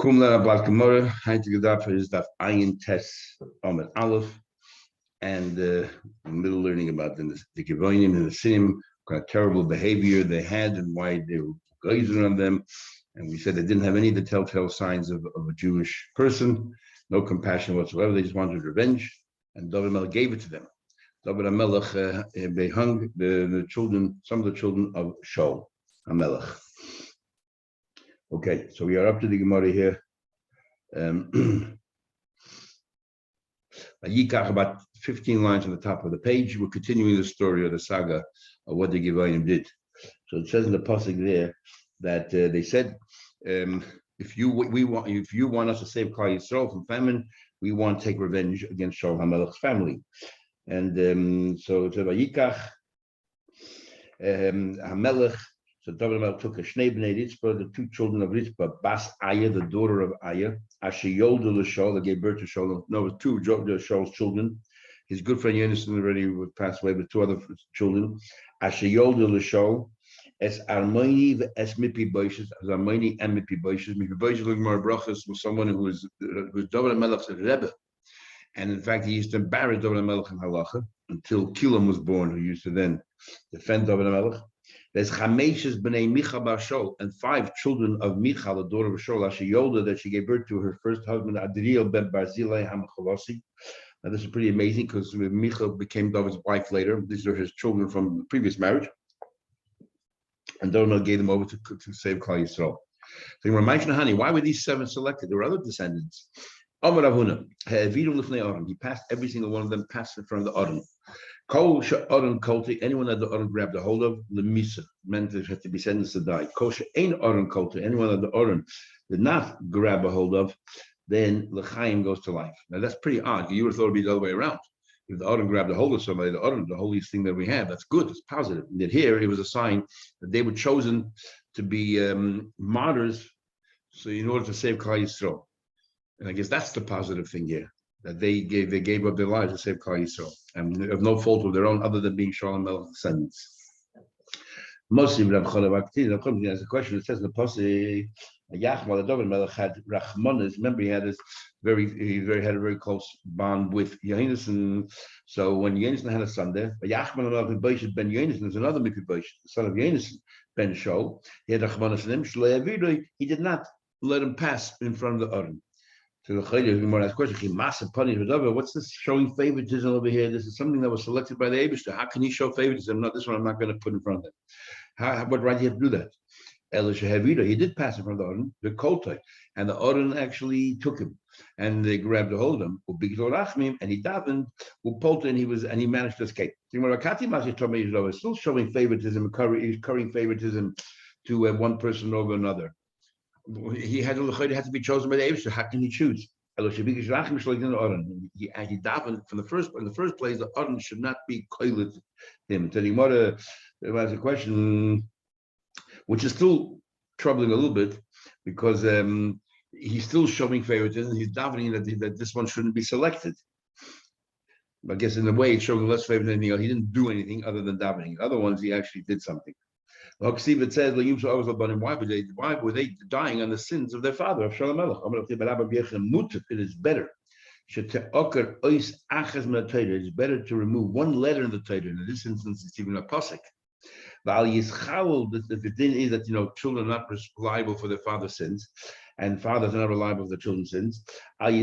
Kum Lara Blat Gemara, Heintige Daf is Daf Ayin Tes Amid Aleph, and middle learning about the Yevamos and the Sinim, kind of terrible behavior they had and why they were glazing on them. And we said they didn't have any of the telltale signs of a Jewish person, no compassion whatsoever. They just wanted revenge, and David Melech gave it to them. David Melech they hung the children, some of the children of Shaul HaMelech. Okay, so we are up to the Gemara here. Yikach, about 15 lines on the top of the page. We're continuing the story of the saga of what the Yevamos did. So it says in the pasuk there that they said, if you want us to save Klal Yisrael from famine, we want to take revenge against Shaul HaMelech's family. And so it says Yikach HaMelech. So David Melech took a Shnei Bnei Ritzpah, the two children of Ritzpah, Bas Aya, the daughter of Aya, Asher Yoldu l'Shaul, that gave birth to Shaul. No, it was two of Shaul's children. His good friend Yonasan already passed away, but two other children. Asher Yoldu l'Shaul, Es Armoni Es Mipi Boishes, as Armoni and Mipi Boishes. Mipi Boishes, Lugmar Brachas, was someone who was David Melech's Rebbe. And in fact, he used to embarrass David Melech in Halacha until Kilam was born, who used to then defend David Melech. There's Chameshes b'nei Micha bar Shaul, and 5 children of Micha, the daughter of Shaul, Asher Yolda, that she gave birth to her first husband, Adriel ben Barzilai HaMachalasi. Now this is pretty amazing because Micha became David's wife later. These are his children from the previous marriage. And David gave them over to save Klal Yisrael. So why were these 7 selected? There were other descendants. Amar Avuna, he passed every single one of them, passed in front of the Aron. Kol she'aron kolti, anyone that the Aron grabbed a hold of, lemisa, meant it had to be sentenced to die. Kol she'ain Aron kolti, anyone that the Aron did not grab a hold of, then l'chaim goes to life. Now that's pretty odd. You would have thought it'd be the other way around. If the Aron grabbed a hold of somebody, the Aron, the holiest thing that we have, that's good, it's positive. And yet here it was a sign that they were chosen to be martyrs, so in order to save Klal Yisrael. And I guess that's the positive thing here, that they gave up their lives to save Klal Yisrael, and of no fault of their own, other than being Shaul HaMelech's descendants. Mostly, Rav Cholav has a question. It says in the pasuk, Yachmal David Melech had Rachmanis. Remember, he had a very close bond with Yonasan. So when Yonasan had a son there, Yachmal Melech ben Yonasan, there's another Mipi Boish, the son of Yonasan ben Shaul. He had Rachmanis in him. He did not let him pass in front of the Aron. So the Chayil asks question: what's this showing favoritism over here? This is something that was selected by the Eibishter. How can he show favoritism? No, this one I'm not going to put in front of him. What right do you have to do that? He did pass in front of the Aron, the Koltai, and the Aron actually took him, and they grabbed a hold of him. And he davened, and he managed to escape. It's still showing favoritism, currying favoritism to one person over another. He had to be chosen by the Eibishter. How can he choose? He davened in the first place. The Aron should not be koiled him. So the Gemara has a question, which is still troubling a little bit, because he's still showing favoritism. He's davening that this one shouldn't be selected. I guess in a way, it's showing less favor than anything else. He didn't do anything other than davening. Other ones, he actually did something. It says, why were they dying on the sins of their father, of Shaul HaMelech? It is better. It's better to remove one letter in the Torah. In this instance, it's even a pasuk. The din is that children are not liable for their father's sins, and fathers are not liable for their children's sins. And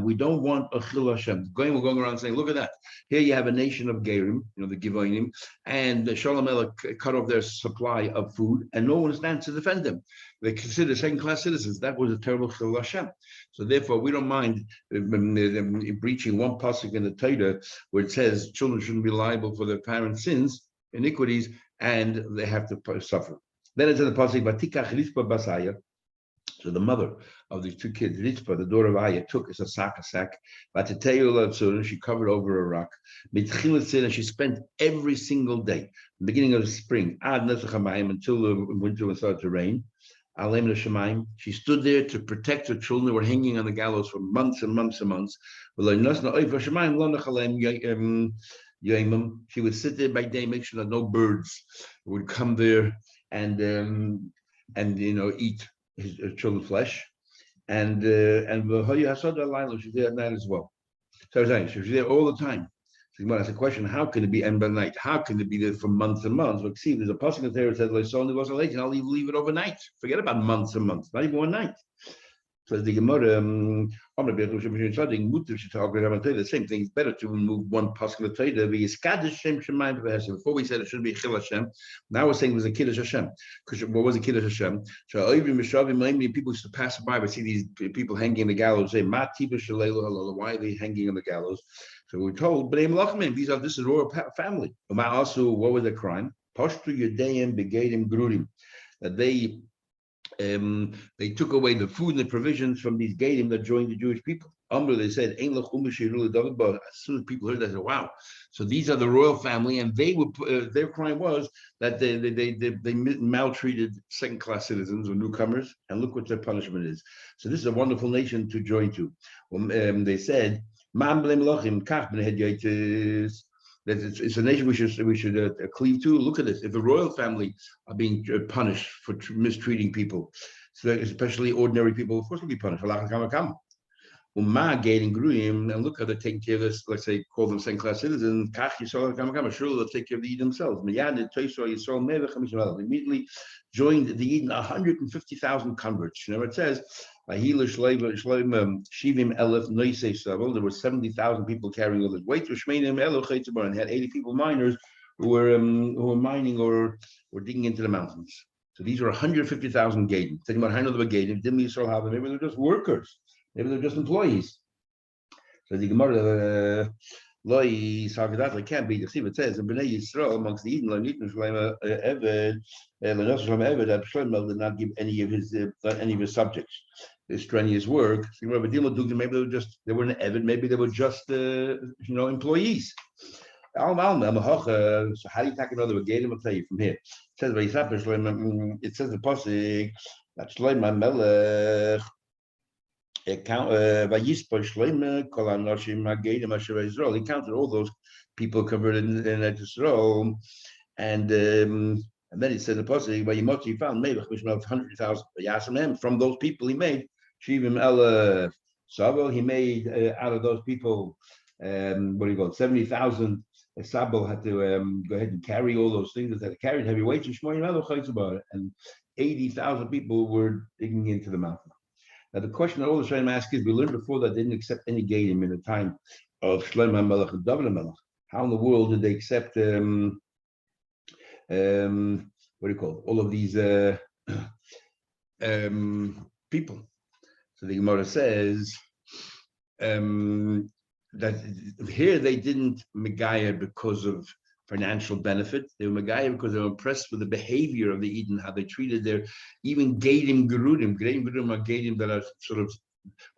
we don't want a chil Hashem. We're going around saying, look at that. Here you have a nation of Gerim, the Givonim, and Shaul HaMelech cut off their supply of food, and no one stands to defend them. They consider second-class citizens. That was a terrible chil Hashem. So therefore, we don't mind breaching one pasuk in the Torah where it says children shouldn't be liable for their parents' sins, iniquities, and they have to suffer. Then it's in the pasuk, Vatikach Ritzpah Basaya. So the mother of these 2 kids, Ritzpah, the daughter of Aya, took a sack, and she covered over a rock. And she spent every single day, the beginning of the spring, until the winter started to rain. She stood there to protect her children who were hanging on the gallows for months and months and months. She would sit there by day, make sure that no birds would come there and eat his children's flesh, and Hasad Alayla, she's there at night as well. So I was saying, so she's there all the time. So when I asked the question, how can it be end by night? How can it be there for months and months? Look, see, there's a passage there that says, like, so it wasn't late, and I'll leave it overnight. Forget about months and months, not even one night. So the Gemara, the same thing. It's better to remove one pasuk of Torah. Before we said it should be Chil Hashem. Now we're saying it was a Kiddush Hashem. Because what was a Kiddush Hashem? So people used to pass by, but see these people hanging in the gallows. Say, why are they hanging on the gallows? So we're told, this is royal family. Also, what was the crime? That they took away the food and the provisions from these Gadim that joined the Jewish people. They said, as soon as people heard that, they said, wow. So these are the royal family, and they would their crime was that they maltreated second-class citizens or newcomers, and look what their punishment is. So this is a wonderful nation to join to. They said, that it's a nation we should cleave to. Look at this. If the royal family are being punished for mistreating people, so especially ordinary people, of course will be punished. And look how they're taking care of this, let's say, call them second-class citizens. Surely they'll take care of the Eden themselves. Immediately joined the Eden 150,000 converts. You know, it says, there were 70,000 people carrying all this weight. And had 80 people, miners, who were mining or digging into the mountains. So these were 150,000 Gadim. Thinking about how they were Gadim, didn't Yisrael have them? Maybe they're just workers. Maybe they're just employees. So the Gemara, it can't be. The it says, Bnei Yisrael amongst the Eden, did not give any of his subjects this strenuous work. So, maybe they weren't Eved, maybe they were just employees. So how do you take another Gadim? I'll tell you from here. It says the pasuk that Shlomo Melech. He counted all those people converted in Israel, and then he said the pasuk by Yemot he found maybe 100,000 from those people he made Shivim El Sabel. He made out of those people 70,000. Sabel had to go ahead and carry all those things that carried heavy weights, and 80,000 people were digging into the mountain. Now, the question that all the Shalom ask is, we learned before that they didn't accept any Gadim in the time of Shlomo HaMelech and David HaMelech. How in the world did they accept, all of these people? So the Gemara says that here they didn't Megaya because of financial benefit. They were Megaya because they were impressed with the behavior of the Eden, how they treated their even Gadim Gerudim. Gadim Gerudim are Gadim that are sort of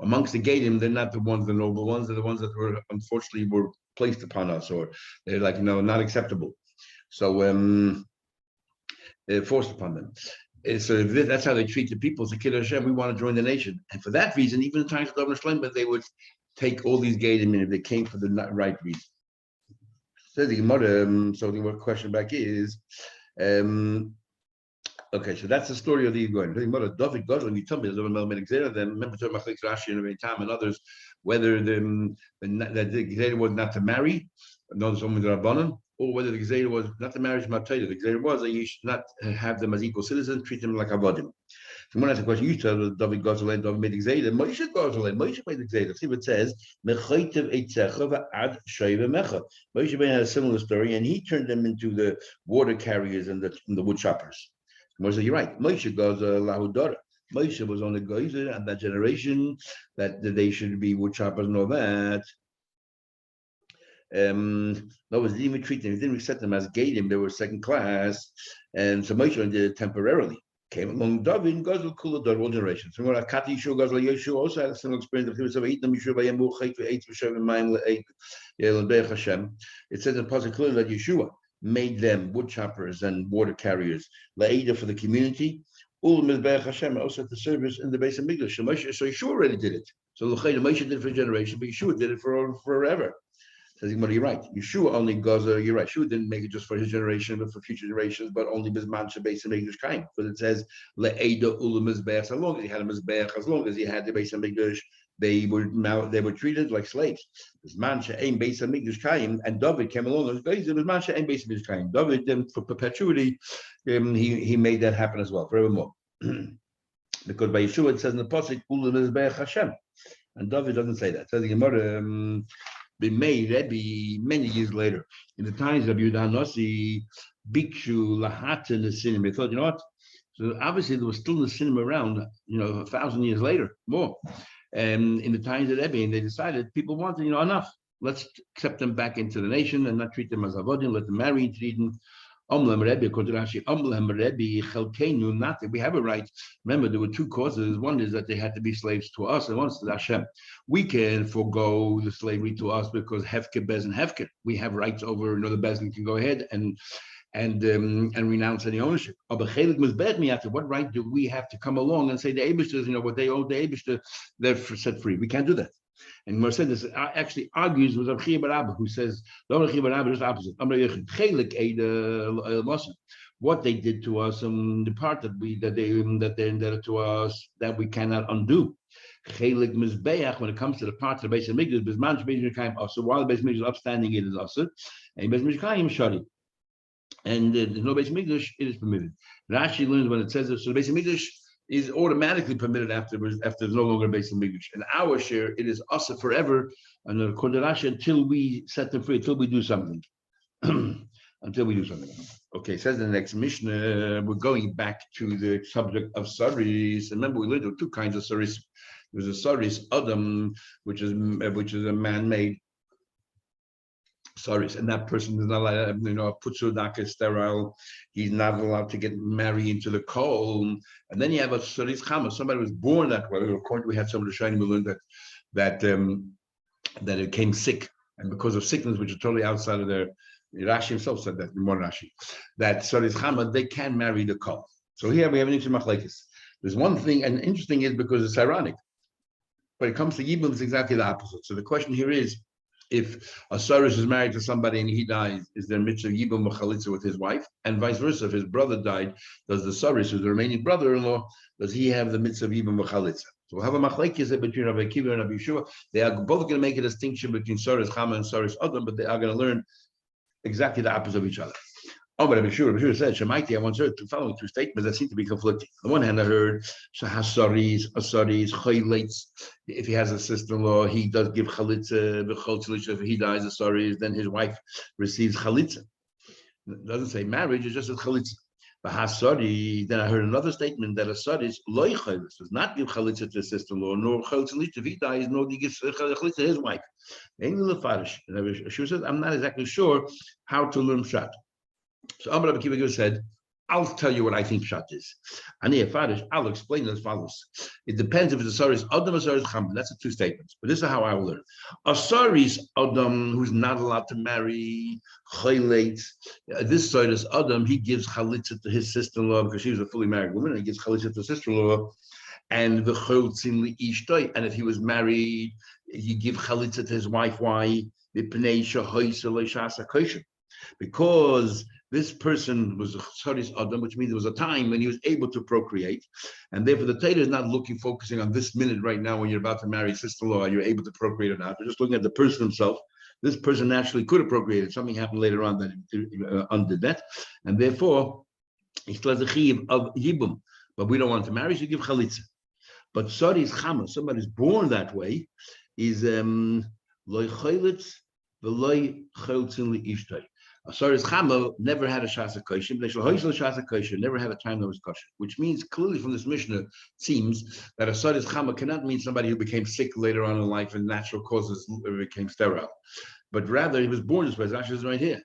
amongst the Gadim. They're not the noble ones. They're the ones that were unfortunately were placed upon us, or they're not acceptable. So forced upon them. So that's how they treat the people. It's a Kiddush Hashem. We want to join the nation, and for that reason, even in times of David Shlomo, but they would take all these Gadim in if they came for the right reason. So the Gemara, so the question back is, okay, so that's the story of the Yigoyim. The Gemara, David God, when you tell me the then remember to Rashi and time and others, whether the Gezerah was not to marry, not someone the Rabbanon, or whether the Gezerah was not to marry Matayda. The Gezerah was that you should not have them as equal citizens, treat them like Avodim. So when I ask the question, you tell David Gozalin, David made Gezerah, Moshe Gozalin, Moshe made Gezerah. See what it says, Mechoitev Eitzecha ad Sheva Mecha. Moshe had a similar story, and he turned them into the water carriers and the wood choppers. Moshe said, you're right. Moshe Gozalahudara. Moshe was on the Gezer and that generation that they should be wood choppers and all that. No, it didn't even treat them. He didn't accept them as Gadim. They were second class, and so Moshe did it temporarily. Came along David, Gozal Kula, the whole generation. So when Kati Yeshua, Gozal Yeshua also had a similar experience. It says in Pasuk clearly that Yeshua made them wood choppers and water carriers, La'ida for the community, Hashem also at the service in the base of Mikdash. So Yeshua already did it. So Moshe did it for a generation, but Yeshua did it for forever. Says you're right. Yeshua only goes. You're right. Yeshua didn't make it just for his generation, but for future generations. But only bisman shebeis hamikdash kaim, because it says le'eda ula mizbeach. As long as he had a mizbeach, as long as he had the beis hamikdash, they were treated like slaves. Bisman she'ein beis hamikdash kaim, and David came along as bisman she'ein beis hamikdash kaim. David, for perpetuity, he made that happen as well forevermore. Because by Yeshua it says in the pasuk ula mizbeach Hashem, and David doesn't say that. It says the Gemara. Been made Rebbe many years later. In the times of Yehuda Nasi, Bikshu, Lahata, Nesinim. They thought, you know what? So obviously there was still Nesinim around, 1,000 years later, more. And in the times of Rebbe, and they decided people wanted, enough. Let's accept them back into the nation and not treat them as avodim, let them marry, treat them. Omlam Rebbe, Kodirashi, Omlam Rebbe, Chelkenu, nothing. We have a right. Remember, there were two causes. One is that they had to be slaves to us, and one is to Hashem. We can forego the slavery to us because Hefke, Bezin, Hefke. We have rights over, the Bezin can go ahead and renounce any ownership. What right do we have to come along and say the Eibishter, what they owe the Eibishter, they're set free? We can't do that. And Mercedes actually argues with Rabbi Barabba, who says, Rabbi Barabba is opposite. What they did to us, the part that they indebted to us, that we cannot undo. When it comes to the part of the base of Mikdash, so while the base of Mikdash is upstanding, it is also, and base of Mikdash shari. And there's no base of Mikdash, it is permitted. Rashi learns when it says this, so the base of Mikdash is automatically permitted after there's no longer a base of Mikdash. And our share, it is us forever, and the Rashi until we set them free, until we do something. Until we do something. Okay, says the next Mishnah, we're going back to the subject of saris. Remember, we learned two kinds of saris. There's a saris Adam, which is a man-made saris, and that person is not allowed, Putsudak is sterile. He's not allowed to get married into the coal. And then you have a saris Chama. Somebody was born that way. According, we had some of the Shining, we learned that it came sick, and because of sickness, which is totally outside of their. Rashi himself said that, more Rashi, that saris Chama, they can marry the coal. So here we have an interesting machlekes. There's one thing, and interesting is because it's ironic. When it comes to Yibum, it's exactly the opposite. So the question here is, if a saris is married to somebody and he dies, is there mitzvah Yibum Chalitza with his wife? And vice versa, if his brother died, does the saris, who's the remaining brother-in-law, does he have the mitzvah Yibum Chalitza? So we'll have a machlekes between Rabbi Akiva and Rabbi Yeshua. They are both going to make a distinction between saris Chama and saris Adam, but they are going to learn exactly the opposite of each other. Oh, but Rabbi Yeshua said, Shemaiti, I once heard the following two statements that seem to be conflicting. On the one hand, I heard, Shahasaris, Asaris, Chaylates. If he has a sister-in-law, he does give Chalitza, if he dies, Asaris, then his wife receives Chalitza. It doesn't say marriage, it just says Chalitza. But Hasari, then I heard another statement that Asaris, Loi Chaylates, does not give Chalitza to his sister-in-law, nor Chalitza if he dies, nor he gives Chalitza to his wife. And Rabbi Yeshua says, I'm not exactly sure how to learn Pshat. So Amar Rabbi Akiva said, I'll tell you what I think Pshat is. I'll explain it as follows. It depends if it's a saris Adam or saris Chama. That's the two statements. But this is how I will learn. A saris Adam who's not allowed to marry, Chaylet. This saris Adam, he gives Chalitza to his sister-in-law because she was a fully married woman, and he gives Chalitza to his sister-in-law. And the Choltzin li Ishtoi. And if he was married, he give Chalitza to his wife. Why? Because this person was a saris Adam, which means there was a time when he was able to procreate, and therefore the Torah is not focusing on this minute right now when you're about to marry sister-in-law and you're able to procreate or not. They're just looking at the person himself. This person naturally could have procreated. Something happened later on that undid that, and therefore he still has a chiyuv of yibum. But we don't want to marry, so you give chalitza. But saris Chama, somebody's born that way, is loy chalitz v'loy cholitzin li ishtay. Saris Chama never had a shasa kosher, never had a time that was kosher, which means clearly from this Mishnah, it seems that a Saris Chama cannot mean somebody who became sick later on in life and natural causes became sterile, but rather he was born this way. Rashi is right here,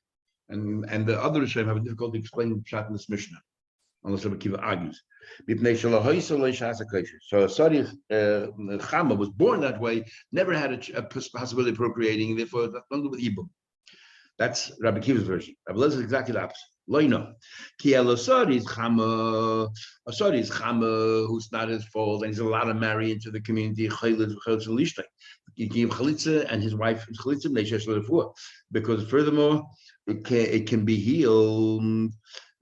and the other Rishonim have a difficulty explaining Pshat in this Mishnah, unless Rabbi Akiva argues. So Saris Chama was born that way, never had a possibility of procreating, therefore that's nothing with Ibum. That's Rabbi Akiva's version. Rabbi Lezer is exactly the opposite. Loino. Ki elosar is chama. Asar is chama, who's not his fault, and he's allowed to marry into the community. He gave chalitza, and his wife is chalitza. Because furthermore, it can be healed.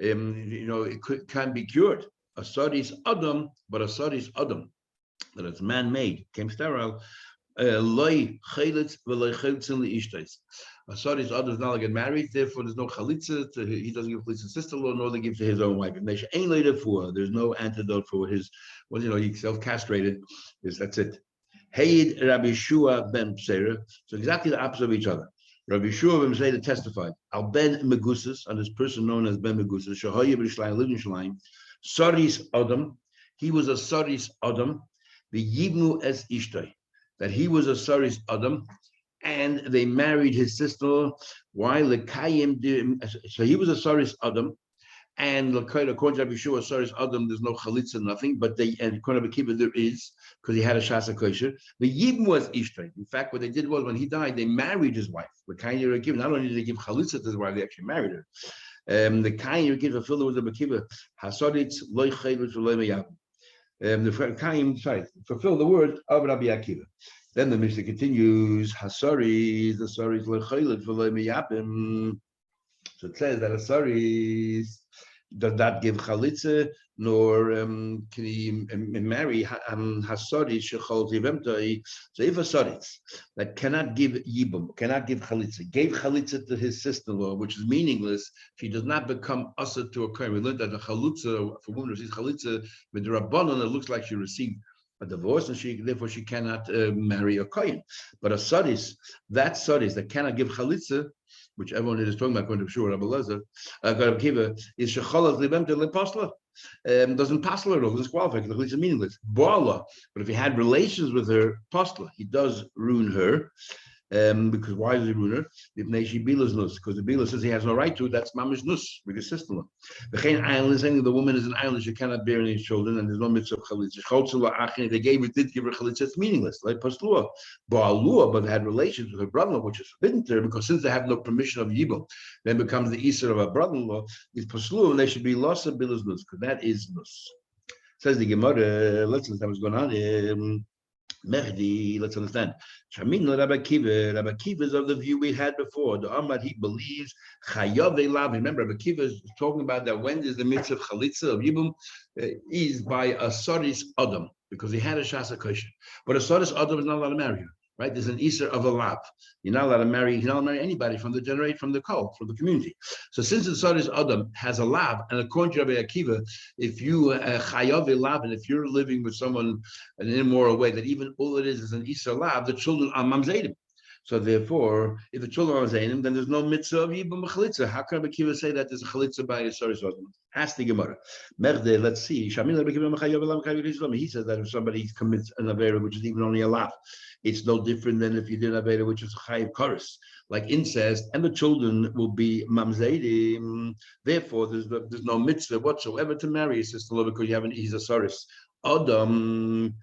Can be cured. Asar is adam, but asar is adam, that it's man-made, came sterile. Loy chalitz v'loy chalitz liishtais. Asar is others not get married, therefore there's no chalitza. He doesn't give chalitza to sister-in-law, nor they give to his own wife. Ain't later for. There's no antidote for his. Well, he self-castrated. That's it. Hayid Rabbi Shua ben Pseira. So exactly the opposite of each other. Rabbi Shua ben Pseira testified. Al ben Megusas, on this person known as Ben Megusas. Shahoya b'Yishlayim, lived in Shalayim. Saris Adam. He was a Saris Adam. The Yibnu es Ishtay. That he was a Saris Adam, and they married his sister. Why? So he was a Saris Adam, and according to Rabbi Shua, Saris Adam, there's no chalitza, nothing. But according to Rabbi Kiva, there is, because he had a shasa kosher. The Yibn was Ishtay. In fact, what they did was when he died, they married his wife. Not only did they give chalitza to his wife, they actually married her. The kain Rekiv fulfilled was the Kiva. Hasaditz loy chaylut loy meyab. The kain fulfill the word of Rabbi Akiva. Then the Mishnah continues, Hasaris, the Saris lechaylid v'lo miyapim. So it says that Hasaris does not give chalitza, nor can he marry Hasaris shechol tivemtai. So if Hasaris that cannot give yibum, cannot give chalitza, gave chalitza to his sister-in-law, which is meaningless, she does not become asa to a kohen. We learned that the chalitza, for women who receives chalitza, with the rabbanon, it looks like she received a divorce, and therefore she cannot marry a kohen. But a sadis, that cannot give chalitza, which everyone is talking about, according to Shua Rabbi Lezer, is shechalas libemte lepasla. Doesn't pasla at all, disqualified, because chalitza is meaningless. Boala, but if he had relations with her, pasla, he does ruin her. Because why does he ruin her? Because the Bila says he has no right to, that's mamish nus, with his sister-in-law. The woman is an island, she cannot bear any children, and there's no mitzvah of chalitza. They did give her chalitza, it's meaningless, like paslua. But they had relations with her brother-in-law, which is forbidden to her, because since they have no permission of yibum, then becomes the Easter of a brother-in-law, is paslua, and they should be lost of bilas nus, because that is nus. Says the Gemara, let's understand what's going on. Mehdi, let's understand. Rabbi Kiva is of the view we had before. The Ahmad, he believes Chayav Elav. Remember, Rabbi Kiva is talking about that when is the mitzvah of chalitza of yibum is by a Saris Adam, because he had a shasa kosher. But a Saris Adam is not allowed to marry her. Right? There's an Easter of a lab. You're not allowed to marry anybody from the community. So since the Saris Adam has a lab, and according to Rabbi Akiva, if you chayav a lab, and if you're living with someone in an immoral way, that even all it is an Easter lab, the children are mamzedim. So therefore, if the children are mamzedim, then there's no mitzvah of yibum chalitza. How can Rabbi Akiva say that there's a chalitza by a Saris Adam? Ask the Gemara. Merde, let's see. He says that if somebody commits an avera which is even only a lab, it's no different than if you did avera which is chayiv kares, like incest, and the children will be mamzedim. Therefore, there's no mitzvah whatsoever to marry a sister-in-law because he's a Saris Adam.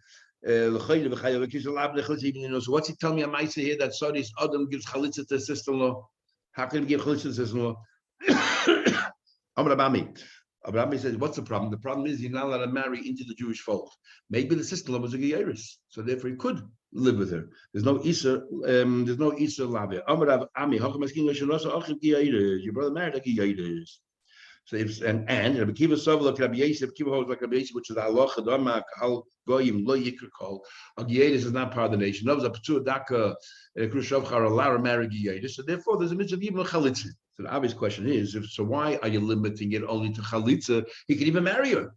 So what's he telling me? I might say here that Saris Adam gives chalitza to sister-in-law. How can he give chalitza to sister-in-law? Abraham says, what's the problem? The problem is you're not allowed to marry into the Jewish fold. Maybe the sister-in-law was a Geiris, so therefore he could live with her. There's no Isa Lavia. Your brother married a Geiris. So and Rabbi Kiva Sovla, Rabbi Yosef, Kiva holds like Rabbi Yosef, which is the halacha dama kahal goyim lo yikra kol. A Geiris is not part of the nation. No, a Patu Daka Khrushchev Harala married Geiris. So therefore, there's a mitzvah even chalitza. So the obvious question is, so why are you limiting it only to chalitza? He can even marry her.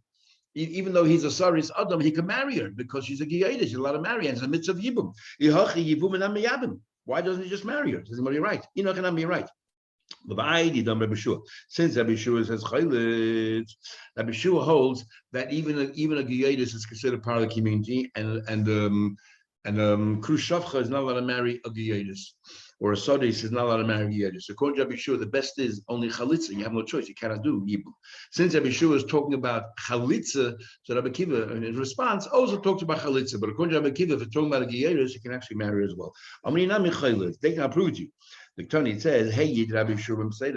Even though he's a Saris Adam, he can marry her because she's a Geiris. He's allowed to marry her. It's a mitzvah of yibum. Why doesn't he just marry her? Says somebody right. You're not going to be right. Since Rabbi Shua says Chaylit, Rabbi Shua holds that even a Geiris is considered part of the community, and Khrushchev is not allowed to marry a Geiris, or a Sadis is not allowed to marry a Geiris. So according to Rabbi Shua, the best is only Chalitza. You have no choice. You cannot do Yibum. Since Rabbi Shua is talking about Chalitza, so Rabbi Kiva, in response, also talks about Chalitza. But according to Rabbi Kiva, if it's talking about a Geiris, you can actually marry as well. They can approve you. The Tony says, "Hey, Yid Rabbi Shubim said,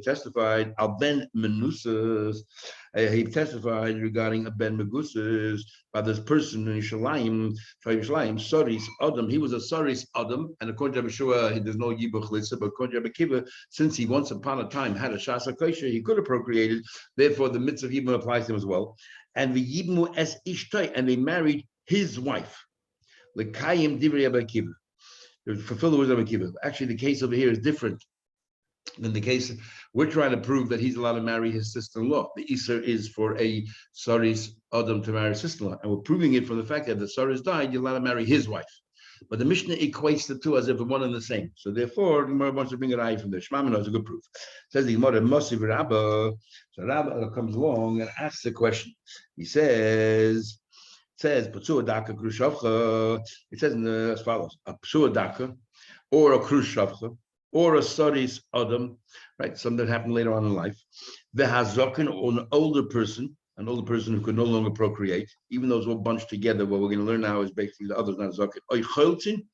testified al ben menusas. He testified regarding a ben megusas by this person in Yerushalayim, Soris Adam. He was a Soris Adam, and according to Rabbi Shua, there's no Yibuch Litza, but according to Rabbi Kiva, since he once upon a time had a Shasa Kosher, he could have procreated. Therefore, the mitzvah of Yibum applies to him as well. And the Yibmu es Ishtai, and they married his wife. L'kayim divrei Rabbi Kiva. Fulfill the wisdom of Kiva. Actually, the case over here is different than the case. We're trying to prove that he's allowed to marry his sister-in-law. The Isser is for a Saris Adam to marry his sister-in-law. And we're proving it from the fact that if the Saris died, you're allowed to marry his wife. But the Mishnah equates the two as if they're one and the same. So therefore, the Gemara wants to bring an eye from there. Shmamino is a good proof. It says the Gemara, Mosiv Rabba. So Rabba comes along and asks the question. He says, Patsua Daka Krushavcha. It says as follows: a Patsua Daka, or a Krushavcha, or a Saris Adam, right? Something that happened later on in life. The Hazakin, or an older person who could no longer procreate, even though it's all bunched together. What we're going to learn now is basically the others, not Zakin. Oy Choltin,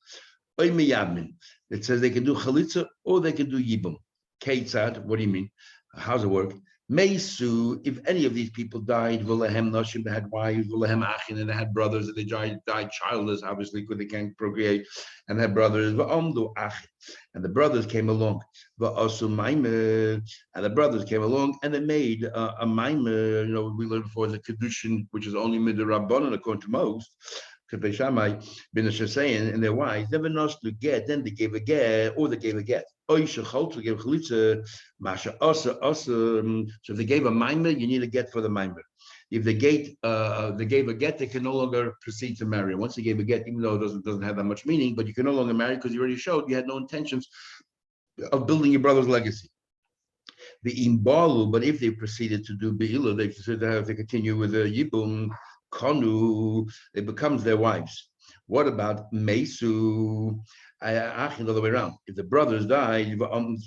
Oy Miyabmin. It says they can do Chalitza or they can do Yibum. Keitzad, what do you mean? How's it work? Meisu, if any of these people died, V'lehem Nashim, they had wives, V'lehem Achin, and they had brothers, and they died childless, obviously, because they can't procreate, and had brothers, V'amdu Achin, and the brothers came along, V'asu Maimer, and the brothers came along, and they made a Maimer, we learned before the Kedushin, which is only Midrabbanan, according to most, Shammai, Ben Shasayan, and their wives, never knows to get, then they gave a get, or they gave a get. So if they gave a maimer, you need a get for the maimer. If they gave a get, they can no longer proceed to marry. Once they gave a get, even though it doesn't have that much meaning, but you can no longer marry because you already showed you had no intentions of building your brother's legacy. The imbalu, but if they proceeded to do be'ilah, they continue with the yibum kanu, it becomes their wives. What about mesu? The other way around. If the brothers died,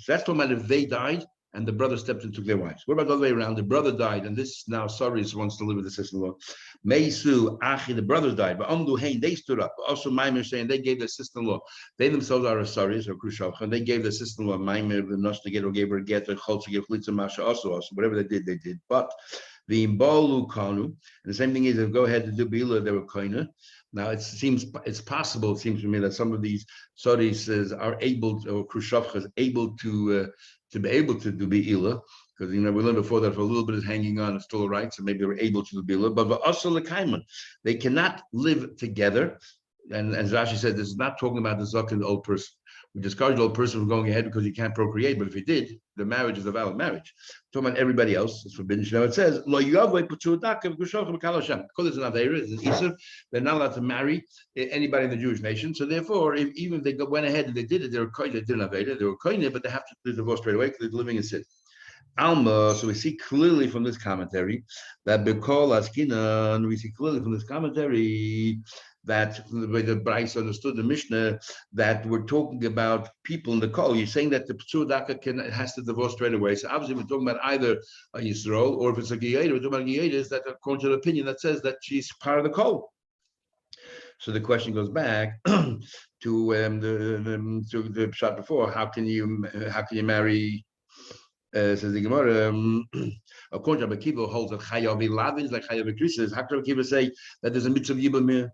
that's talking about if they died and the brother stepped and took their wives. What about the other way around? The brother died, and this now Saris wants to live with the sister-in-law. Meisu, the brothers died, but they stood up. Also, Maimer saying they gave their sister-in-law. They themselves are a Saris or Khrushchev, and they gave their sister-in-law Maimer, the Nosh to get or gave her a get, or Chol to give Chlitza Masha also. Whatever they did. But the Imbalu Kanu, and the same thing is if go ahead to do Bila, they were Koina. Now it's possible, it seems to me, that some of these Saudis are able to, or Khrushchev is able to be able to do Be'ila, because we learned before that if a little bit is hanging on, it's still all right, so maybe they were able to do Be'ila. But they cannot live together. And as Rashi said, this is not talking about the Zakin, the old person. We discourage the old person from going ahead because he can't procreate, but if he did, the marriage is a valid marriage. Talking about everybody else, it's forbidden. Now it says, because it's an Aveira, it's an Isser, they're not allowed to marry anybody in the Jewish nation. So therefore, even if they went ahead and they did it, they didn't Aveira, they were koine, but they have to divorce straight away because they're living in sin. Alma, so we see clearly from this commentary that Bekol Askinan, we see clearly from this commentary that the way the Bryce understood the Mishnah, that we're talking about people in the call. You're saying that the P'tzur Daka has to divorce straight away. So obviously we're talking about either a Yisrael, or if it's a Giyeda, we're talking about Giyedas that according to the opinion that says that she's part of the call. So the question goes back to the shot before. How can you marry? Says the Gemara, according to Rabbi Kiva, holds that Chayav Lavin is like Chayav Krisis. How can Rabbi Kiva say that there's a mitzvah of Yibam?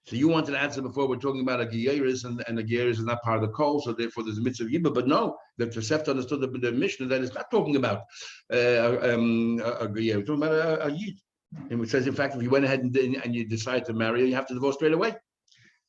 So you wanted to answer before, we're talking about a Giyeris, and the Giyeris is not part of the call, so therefore there's a mitzvah of Yibam. But no, the Tosefta understood the Mishnah that it's not talking about a Giyer, we're talking about a Yid. And it says, in fact, if you went ahead and you decide to marry her, you have to divorce straight away.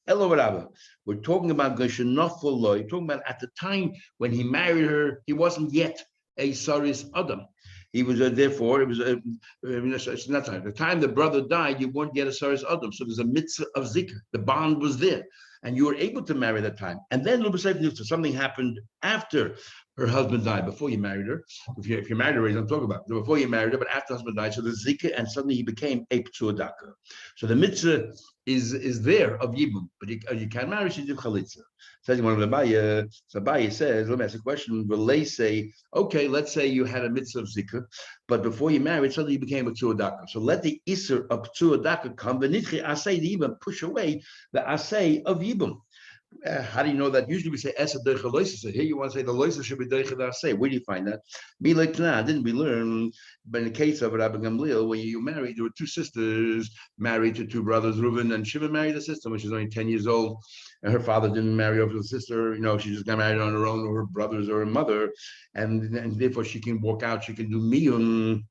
We're talking about Geshenofel. You're talking about at the time when he married her, he wasn't yet a Saris Adam. He was therefore, it was it's not time. The time the brother died, you won't get a Saris Adam. So there's a mitzvah of Zikr. The bond was there, and you were able to marry that time. And then something happened after her husband died, before you married her. If you married her, I'm talking about before you married her, but after husband died, so the Zikr, and suddenly he became a P'tzur Daka. So the mitzvah is there of Yibum, but you can't marry, she's in Chalitza. Says one of the Abaye. So Abaye says, let me ask a question. Will they say, okay, let's say you had a mitzvah of Zikr, but before you married, suddenly you became a P'tzur Daka. So let the Isser of P'tzur Daka come, the Nitchi Asay, to even push away the Asay of Yibum. How do you know that? Usually we say Esa Deicha Loisa. Here you want to say the Loisa should be Deicha Darse. Where do you find that? Me like Tana, didn't we learn? But in the case of Rabbi Gamliel, when you married, there were two sisters married to two brothers. Reuben and Shimon married a sister when she was only 10 years old. And her father didn't marry off the sister. She just got married on her own, or her brothers or her mother. And therefore she can walk out, she can do miyun.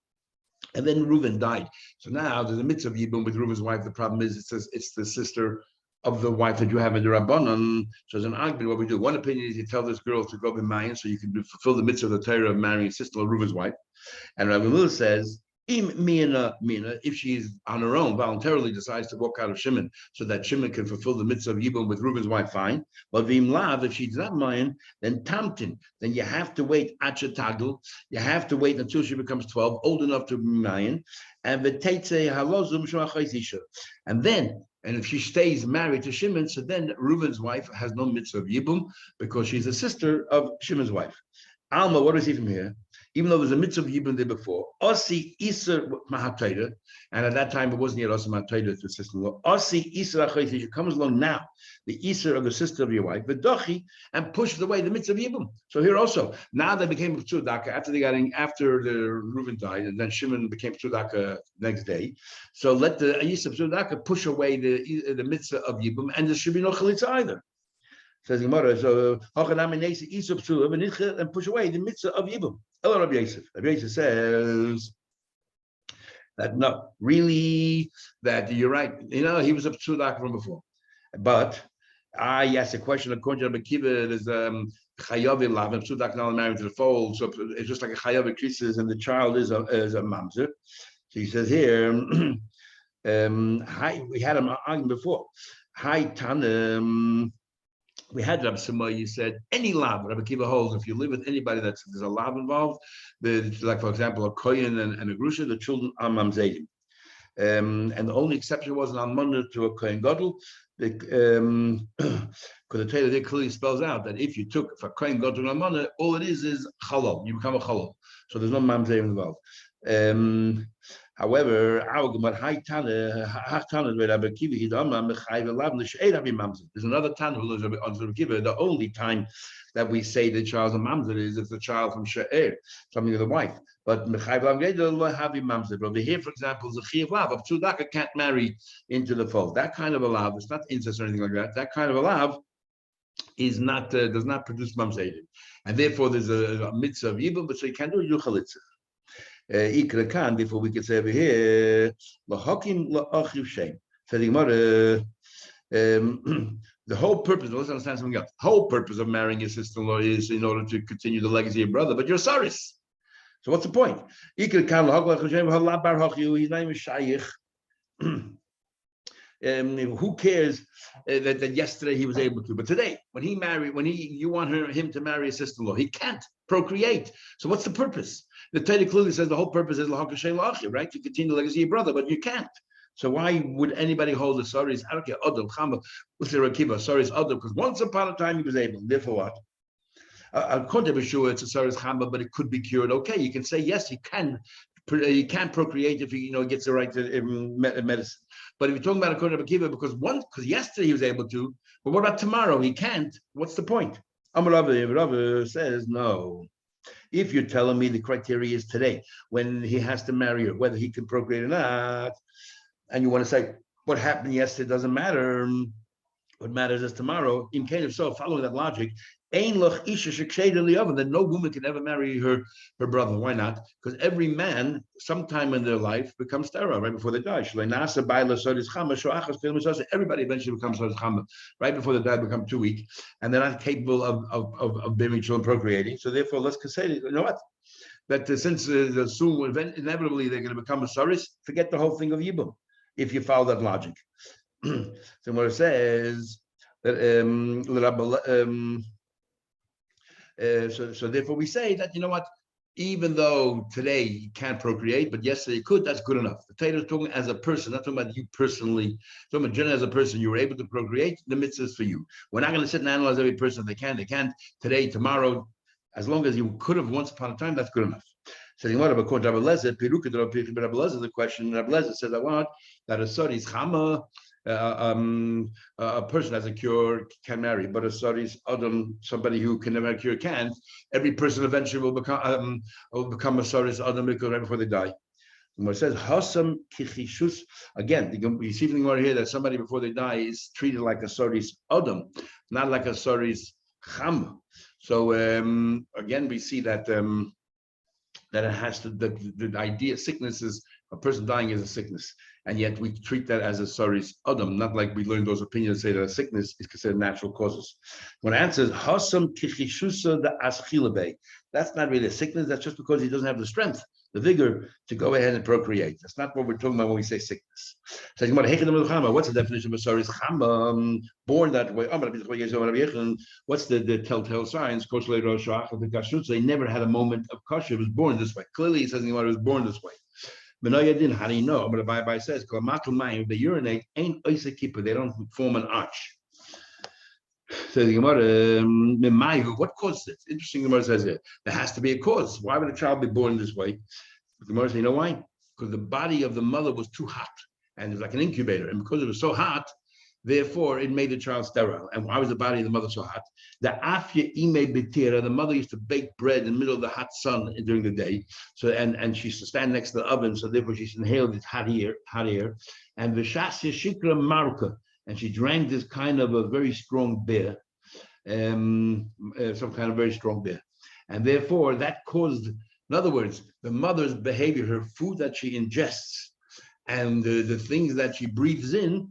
And then Reuben died. So now there's a mitzvah of Yibum with Reuben's wife. The problem is it's the sister of the wife that you have in the Rabbanon. So as an argument, what we do, one opinion is you tell this girl to go be Mayan so you can fulfill the mitzvah of the Torah of marrying sister of Reuben's wife. And Rabbi Miller says, Mina, if she's on her own, voluntarily decides to walk out of Shimon so that Shimon can fulfill the mitzvah of Yibum with Reuben's wife, fine. But Vim Lav, if she's not Mayan, then Tamtin, then you have to wait Achatagul, you have to wait until she becomes 12, old enough to be Mayan, and then, and if she stays married to Shimon, so then Reuben's wife has no mitzvah of Yibum because she's a sister of Shimon's wife. Alma, what do we see from here? Even though there's a mitzvah of Yibum there before, Osi Iser Mahatayda, and at that time it wasn't yet Osi Mahatayda to sister-in-law. Osi Iser Achayti, she comes along now, the Iser of the sister of your wife, V'dochi, and pushes away the mitzvah of Yibum. So here also, now they became a Tzudaka after the Reuben died, and then Shimon became Tzudaka next day. So let the Iser Tzudaka push away the mitzvah of Yibum, and there should be no Chalitza either. Says Gemara, so and push away the mitzvah of Yibum. Rabbi Yosef. Rabbi Yosef says that no, really, that you're right. He was a Tzudaka from before. But I asked a question according to Rabbi Kiva, there's Chayav Lav, and Tzudaka now married to the fold. So it's just like a Chayav creases, and the child is a mamzer. So he says here, we had an argument before. Hi Tanem. We had Rabbi Shimon, you said any lav. Rabbi Kiva holds if you live with anybody there's a lav involved, like for example a kohen and a grusha, the children are mamzedim. And the only exception was an almana to a kohen gadol, because the Torah there clearly spells out that if you took for kohen gadol and almana, all it is halal. You become a halal. So there's no mamzedim involved. However, there's another Tana who lives on Kiva. The only time that we say the child's a mamzer is if the child from She'er, something of the wife. But over here, for example, the Chiyav Lav of Tzudaka can't marry into the fold. That kind of a lav, it's not incest or anything like that. That kind of a lav is not does not produce mamzedim, and therefore there's a mitzvah of yibum, but so you can't do yuchalitza. Ikra kan, therefore we could say over here, lahakim laachiv shem. So the the whole purpose, let's understand something else. The whole purpose of marrying your sister-in-law is in order to continue the legacy of your brother, but you're saris. So what's the point? Ikra kan lahakim shem halab bar hachiu. He's not even shaykh. Who cares that yesterday he was able to, but today when he married, you want him to marry a sister-in-law, he can't procreate. So what's the purpose? The Torah clearly says the whole purpose is right, to continue the legacy of your brother, but you can't. So why would anybody hold the saris? I don't care. Saris Adam, because once upon a time he was able. Therefore, what? According to Beshua, it's a saris chamba, but it could be cured. Okay, you can say yes, he can. You can't procreate if he gets the right to medicine. But if you're talking about according to Akiva, because yesterday he was able to, but what about tomorrow? He can't. What's the point? Amar says no. If you're telling me the criteria is today, when he has to marry her, whether he can procreate or not, and you want to say what happened yesterday doesn't matter, what matters is tomorrow. In case of so, following that logic, that no woman can ever marry her brother. Why not? Because every man, sometime in their life, becomes sterile right before they die. Everybody eventually becomes chama right before they die, become too weak, and they're not capable of bearing children, procreating. So therefore, let's say, you know what? That since soon, inevitably, they're going to become a saris, forget the whole thing of yibum, if you follow that logic. So what it says that so therefore we say that, you know what, even though today you can't procreate, but yesterday you could, that's good enough. The Torah is talking as a person, not talking about you personally. Talking about generally as a person, you were able to procreate, the mitzvah is for you. We're not going to sit and analyze every person. They can't today, tomorrow. As long as you could have once upon a time, that's good enough. So the question Rabbi Lezer says, I want that a sari is chama, a person has a cure can marry, but a saris adam, somebody who can never have a cure can't. Every person eventually will become a saris adam because right before they die. When it says hasam kichishus, again, you see something more here that somebody before they die is treated like a saris adam, not like a saris cham. So again, we see that that it has to the idea sickness is a person dying is a sickness, and yet we treat that as a saris adam, not like we learned those opinions say that a sickness is considered natural causes. When it answers hasam kichishusa the aschilabe, that's not really a sickness. That's just because he doesn't have the strength, the vigor to go ahead and procreate. That's not what we're talking about when we say sickness. So, what's the definition of a saris chama? Born that way. What's the telltale signs? They never had a moment of kosher. It was born this way. Clearly, he says it was born this way. How do you know? But the Bible says, if they urinate, ain't oisa kippur. They don't form an arch. So the Gemara, what caused it? Interesting, the Gemara says it. There has to be a cause. Why would a child be born this way? The Gemara says, you know why? Because the body of the mother was too hot, and it was like an incubator. And because it was so hot, therefore, it made the child sterile. And why was the body of the mother so hot? The afya ime betira, the mother used to bake bread in the middle of the hot sun during the day. So and she used to stand next to the oven, so therefore she inhaled this hot air. And v'shasya shikra marka, and she drank this kind of a very strong beer, some kind of very strong beer. And therefore, that caused, in other words, the mother's behavior, her food that she ingests, and the things that she breathes in,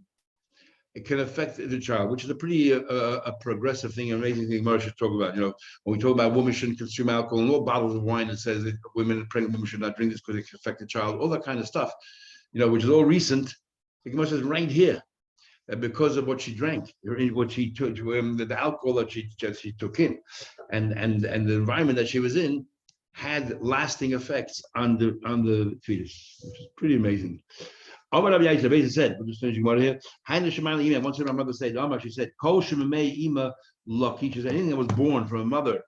it can affect the child, which is a pretty a progressive thing, amazing thing Moshe should talk about. You know, when we talk about women shouldn't consume alcohol, and all bottles of wine, it says that women, pregnant women should not drink this because it can affect the child, all that kind of stuff, you know, which is all recent. The Gemara says right here, because of what she drank, what she took, the alcohol that she took in, and the environment that she was in, had lasting effects on the fetus, which is pretty amazing. Amar Rabbi Yaakov said, I'm just finishing one here. Once my mother said, she said, she said, anything that was born from a mother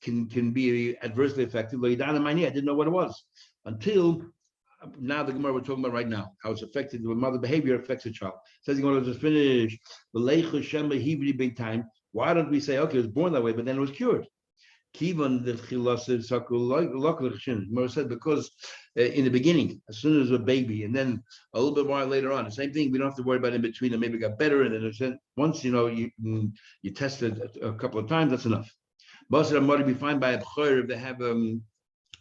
can be adversely affected. I didn't know what it was until now. The Gemara we're talking about right now, how it's affected, the mother behavior affects a child. Says he wanted to finish. Why don't we say, okay, it was born that way, but then it was cured? Kivan the Moshe said because in the beginning, as soon as a baby, and then a little bit more later on, the same thing. We don't have to worry about in between. And maybe it got better, and then once you test it a couple of times, that's enough. Most of them be fine by a b'chor if they have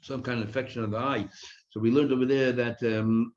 some kind of infection of the eye. So we learned over there that the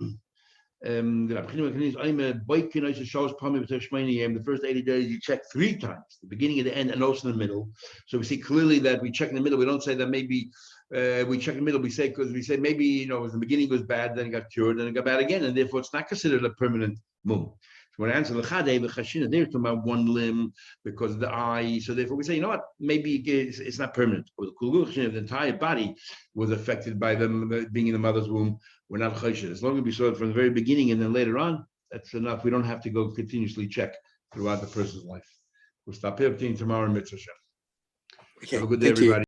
first 80 days you check 3 times, the beginning and the end, and also in the middle. So we see clearly that we check in the middle. We don't say that maybe we check in the middle. We say because we say maybe the beginning was bad, then it got cured, then it got bad again, and therefore it's not considered a permanent mum. So when I answer they're talking about one limb because of the eye. So therefore we say, you know what, maybe it's not permanent. Or the entire body was affected by them being in the mother's womb. We're not choshen. As long as we saw it from the very beginning and then later on, that's enough. We don't have to go continuously check throughout the person's life. We'll stop here tomorrow in Mitzvah. Okay, have a good day, everybody.